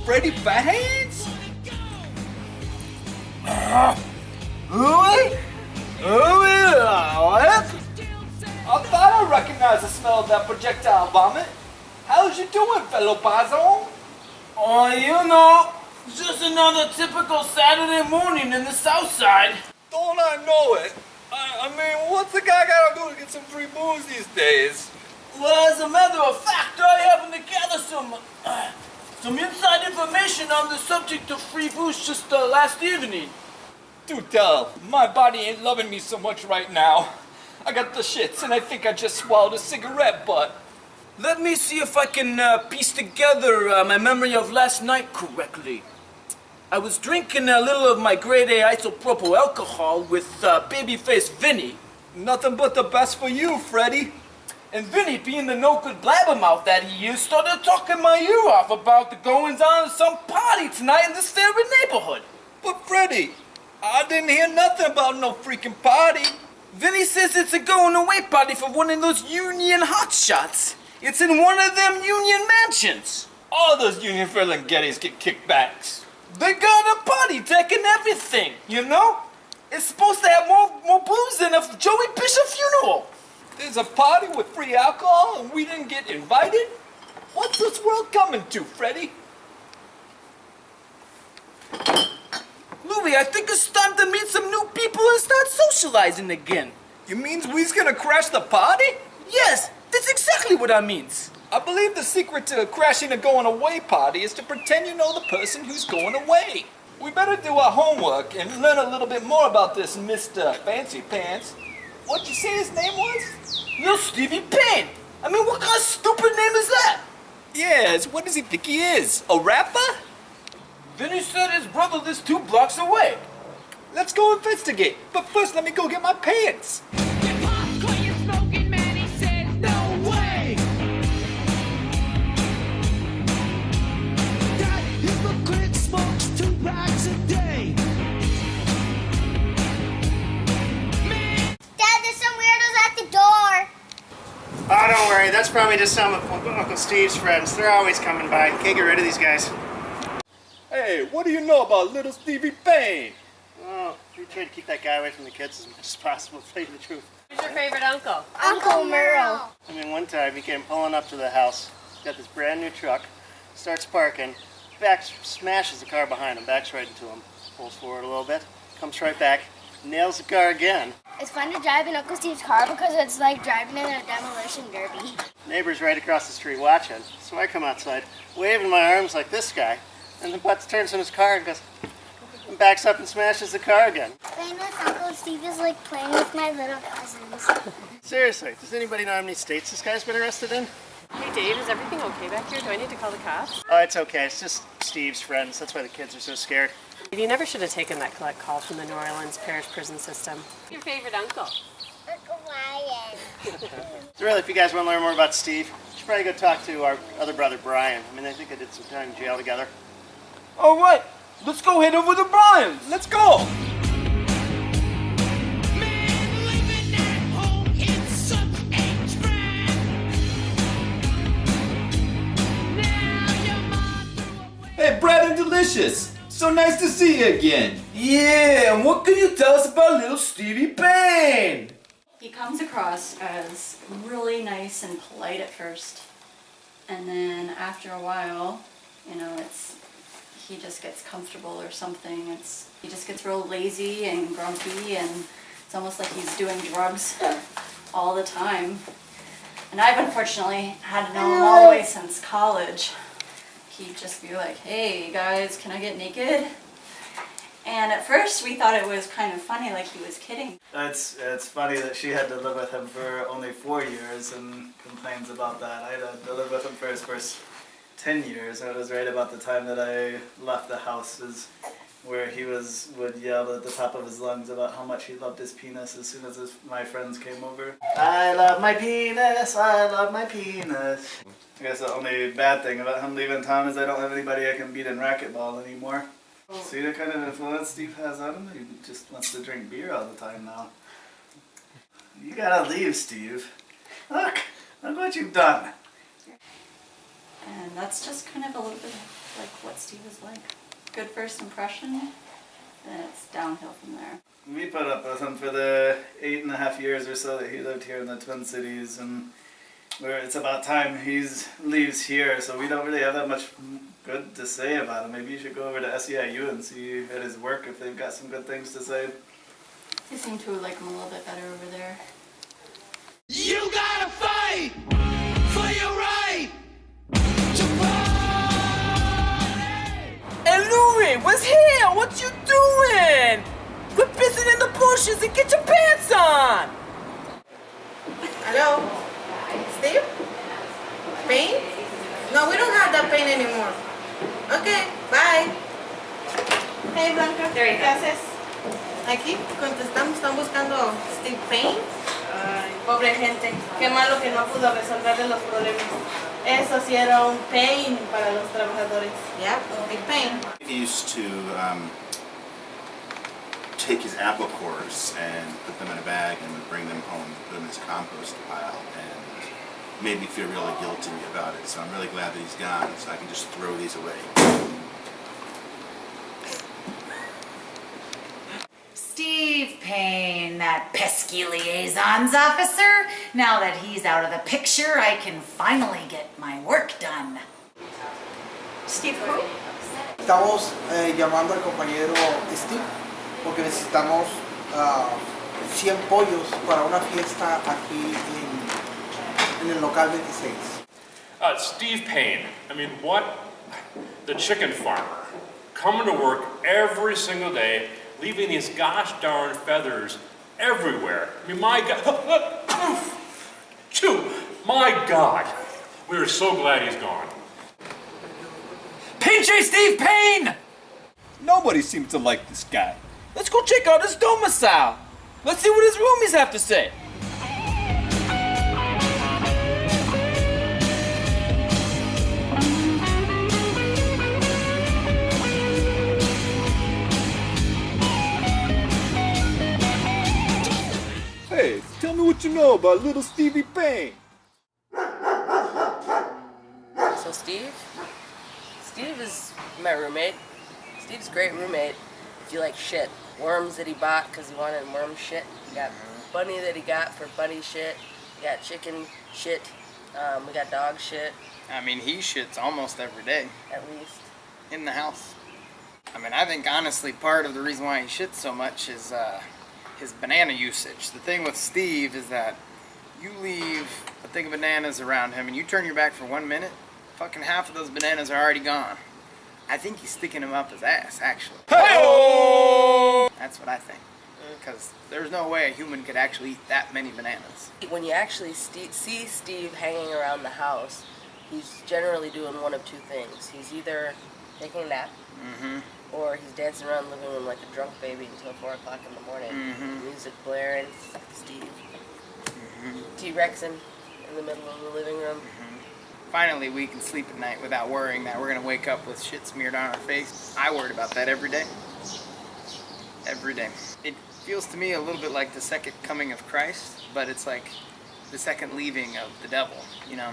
Freddie Fatheads? Louie? What? I thought I recognized the smell of that projectile vomit. How's you doing, fellow Bazon? Oh, you know, just another typical Saturday morning in the South Side. Don't I know it? I mean, what's the guy gotta do to get some free booze these days? Well, as a matter of fact, I happened to gather some inside information on the subject of free booze just last evening. Do tell. My body ain't loving me so much right now. I got the shits and I think I just swallowed a cigarette butt. Let me see if I can piece together my memory of last night correctly. I was drinking a little of my grade A isopropyl alcohol with babyface Vinny. Nothing but the best for you, Freddie. And Vinny, being the no-good blabbermouth that he is, started talking my ear off about the goings-on of some party tonight in this very neighborhood. But Freddie, I didn't hear nothing about no freaking party. Vinny says it's a going-away party for one of those union hotshots. It's in one of them union mansions. All those union Ferlinghettis get kickbacks. They got a party deck and everything, you know? It's supposed to have more booze than a Joey Bishop funeral. There's a party with free alcohol and we didn't get invited? What's this world coming to, Freddie? Louie, I think it's time to meet some new people and start socializing again. You means we's gonna crash the party? Yes, that's exactly what I means. I believe the secret to crashing a going away party is to pretend you know the person who's going away. We better do our homework and learn a little bit more about this Mr. Fancy Pants. What'd you say his name was? Li'l Stevie Payne. I mean, what kind of stupid name is that? Yes, what does he think he is? A rapper? Vinny said his brother lives 2 blocks away. Let's go investigate. But first, let me go get my pants. Oh, don't worry. That's probably just some of Uncle Steve's friends. They're always coming by. Can't get rid of these guys. Hey, what do you know about Li'l Stevie Payne? Oh, we try to keep that guy away from the kids as much as possible, to tell you the truth. Who's your favorite uncle? Uncle Merle. I mean, one time he came pulling up to the house, got this brand new truck, starts parking, smashes the car behind him, backs right into him, pulls forward a little bit, comes right back, nails the car again. It's fun to drive in Uncle Steve's car because it's like driving in a demolition derby. Neighbor's right across the street watching, so I come outside, waving my arms like this guy, and the butt turns in his car and goes, and backs up and smashes the car again. Playing with Uncle Steve is like playing with my little cousins. Seriously, does anybody know how many states this guy's been arrested in? Hey Dave, is everything okay back here? Do I need to call the cops? Oh, it's okay. It's just Steve's friends. That's why the kids are so scared. You never should have taken that collect call from the New Orleans Parish Prison System. Your favorite uncle? Uncle Ryan. So really, if you guys want to learn more about Steve, you should probably go talk to our other brother, Brian. I mean, I think they did some time in jail together. All right, let's go head over to Brian's. Let's go! Hey, Brad and Delicious! So nice to see you again! Yeah, and what can you tell us about Li'l Stevie Payne? He comes across as really nice and polite at first, and then after a while, you know, he just gets comfortable or something. He just gets real lazy and grumpy, and it's almost like he's doing drugs all the time. And I've unfortunately had to know him all the way since college. He'd just be like, "Hey guys, can I get naked?" And at first we thought it was kind of funny, like he was kidding. It's funny that she had to live with him for only 4 years and complains about that. I had to live with him for his first 10 years, and it was right about the time that I left the house is where he would yell at the top of his lungs about how much he loved his penis as soon as my friends came over. I love my penis, I love my penis. I guess the only bad thing about him leaving town is I don't have anybody I can beat in racquetball anymore. See the kind of influence Steve has on him? He just wants to drink beer all the time now. You gotta leave, Steve. Look what you've done. And that's just kind of a little bit like what Steve is like. Good first impression, then it's downhill from there. We put up with him for the 8.5 years or so that he lived here in the Twin Cities, and where it's about time he leaves here, so we don't really have that much good to say about him. Maybe you should go over to SEIU and see at his work if they've got some good things to say. They seem to like him a little bit better over there. You gotta fight for your right to party! Hey Louie, what's here? What you doing? Quit pissing in the bushes and get your pants on! Hello? Steve? Payne? No, we don't have that Payne anymore. Okay, bye. Hey, Blanca. ¿Qué haces? Aquí contestamos, están buscando a Steve Payne. Ay, pobre gente. Qué malo que no pudo resolverle los problemas. Eso sí era un pain para los trabajadores. Yeah, Steve Payne. He used to take his apple cores and put them in a bag and would bring them home and put them in his compost pile, and made me feel really guilty about it. So I'm really glad that he's gone, so I can just throw these away. Steve Payne, that pesky liaisons officer. Now that he's out of the picture, I can finally get my work done. Steve who? Estamos llamando al compañero Steve porque necesitamos 100 pollos para una fiesta aquí en el local 26. Steve Payne, I mean, what? The chicken farmer, coming to work every single day, leaving these gosh darn feathers everywhere. I mean, my God. Chew! My God. We are so glad he's gone. Pinche Steve Payne! Nobody seems to like this guy. Let's go check out his domicile. Let's see what his roomies have to say. Hey, tell me what you know about Li'l Stevie Payne. So Steve is my roommate. Steve's a great roommate if you like shit. Worms that he bought because he wanted worm shit. We got bunny that he got for bunny shit. We got chicken shit. We got dog shit. I mean, he shits almost every day. At least. In the house. I mean, I think honestly part of the reason why he shits so much is his banana usage. The thing with Steve is that you leave a thing of bananas around him and you turn your back for 1 minute, fucking half of those bananas are already gone. I think he's sticking them up his ass, actually. Hey-oh! That's what I think. Because there's no way a human could actually eat that many bananas. When you actually see Steve hanging around the house, he's generally doing one of two things. He's either taking a nap, or he's dancing around the living room like a drunk baby until 4 o'clock in the morning. Music blaring, Steve. T-Rexing in the middle of the living room. Finally, we can sleep at night without worrying that we're going to wake up with shit smeared on our face. I worried about that every day. Every day. It feels to me a little bit like the second coming of Christ, but it's like the second leaving of the devil, you know?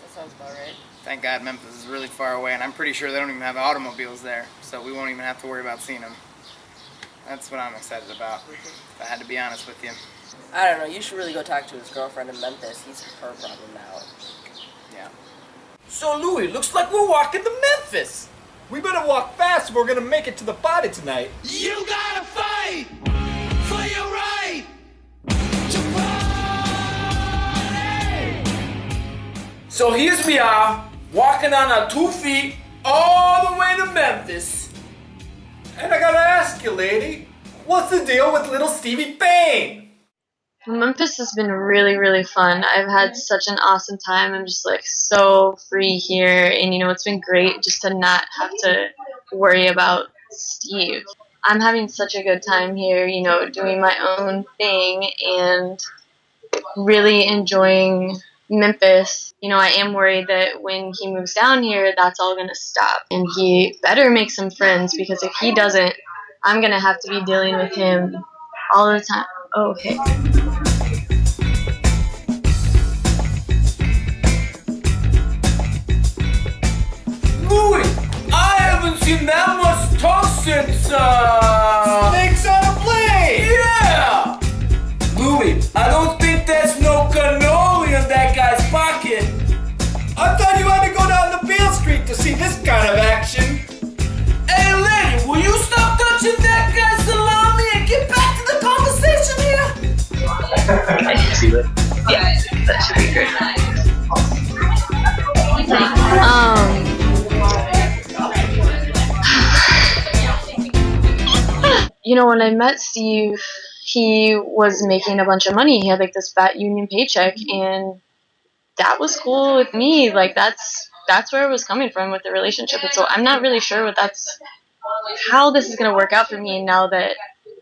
That sounds about right. Thank God Memphis is really far away, and I'm pretty sure they don't even have automobiles there, so we won't even have to worry about seeing them. That's what I'm excited about, if I had to be honest with you. I don't know, you should really go talk to his girlfriend in Memphis. He's her problem now. Yeah. So Louie, looks like we're walking to Memphis. We better walk fast if we're gonna make it to the party tonight. You gotta fight for your right to party! So here's we are, walking on our 2 feet all the way to Memphis. And I gotta ask you, lady, what's the deal with Li'l Stevie Payne? Memphis has been really, really fun. I've had such an awesome time. I'm just like so free here, and it's been great just to not have to worry about Steve. I'm having such a good time here, doing my own thing and really enjoying, Memphis, you know, I am worried that when he moves down here, that's all going to stop. And he better make some friends, because if he doesn't, I'm going to have to be dealing with him all the time. Oh, okay. Louie, I haven't seen that much talk since, Snakes on a plane! Yeah! Louie, I don't think there's no cannoli in that guy's pocket. I thought you had to go down to Beale Street to see this kind of action. Hey, lady, will you stop touching that guy's salami and get back to the conversation here? I can see that. Yeah, that should be great. You know, when I met Steve, he was making a bunch of money. He had like this fat union paycheck, and that was cool with me. Like that's where it was coming from with the relationship. And so I'm not really sure how this is gonna work out for me now that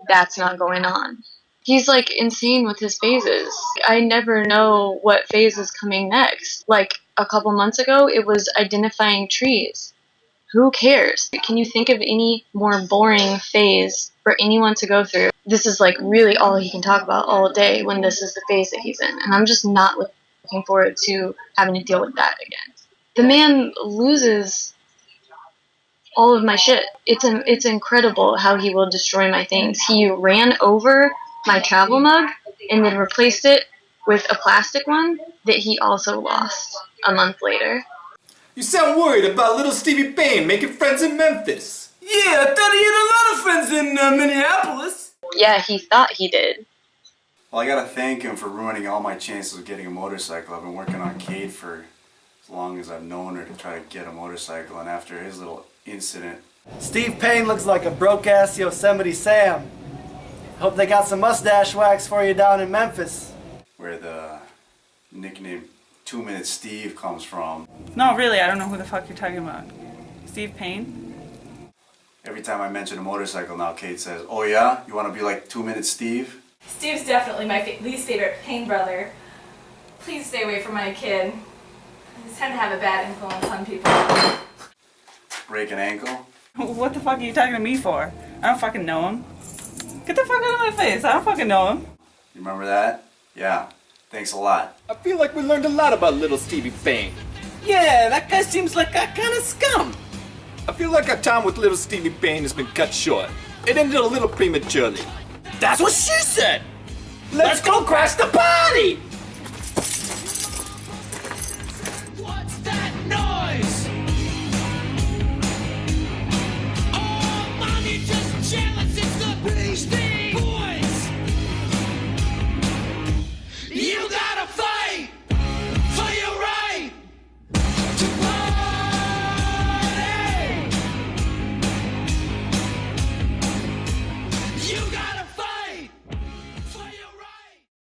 that's not going on. He's like insane with his phases. I never know what phase is coming next. Like a couple months ago, it was identifying trees. Who cares? Can you think of any more boring phase for anyone to go through? This is like really all he can talk about all day when this is the phase that he's in. And I'm just not looking forward to having to deal with that again. The man loses all of my shit. It's incredible how he will destroy my things. He ran over my travel mug and then replaced it with a plastic one that he also lost a month later. You sound worried about Li'l Stevie Payne making friends in Memphis. Yeah, I thought he had a lot of friends in Minneapolis. Yeah, he thought he did. Well, I gotta thank him for ruining all my chances of getting a motorcycle. I've been working on Kate for as long as I've known her to try to get a motorcycle, and after his little incident... Steve Payne looks like a broke-ass Yosemite Sam. Hope they got some mustache wax for you down in Memphis. Where the nickname 2 Minute Steve comes from. No, really, I don't know who the fuck you're talking about. Steve Payne? Every time I mention a motorcycle now, Kate says, "Oh yeah? You want to be like 2 Minute Steve?" Steve's definitely my least favorite Payne brother. Please stay away from my kid. He's tend to have a bad influence on people. Break an ankle? What the fuck are you talking to me for? I don't fucking know him. Get the fuck out of my face. I don't fucking know him. You remember that? Yeah. Thanks a lot. I feel like we learned a lot about Li'l Stevie Payne. Yeah, that guy seems like a kind of scum. I feel like our time with Li'l Stevie Payne has been cut short. It ended a little prematurely. That's what she said. Let's go crash the party.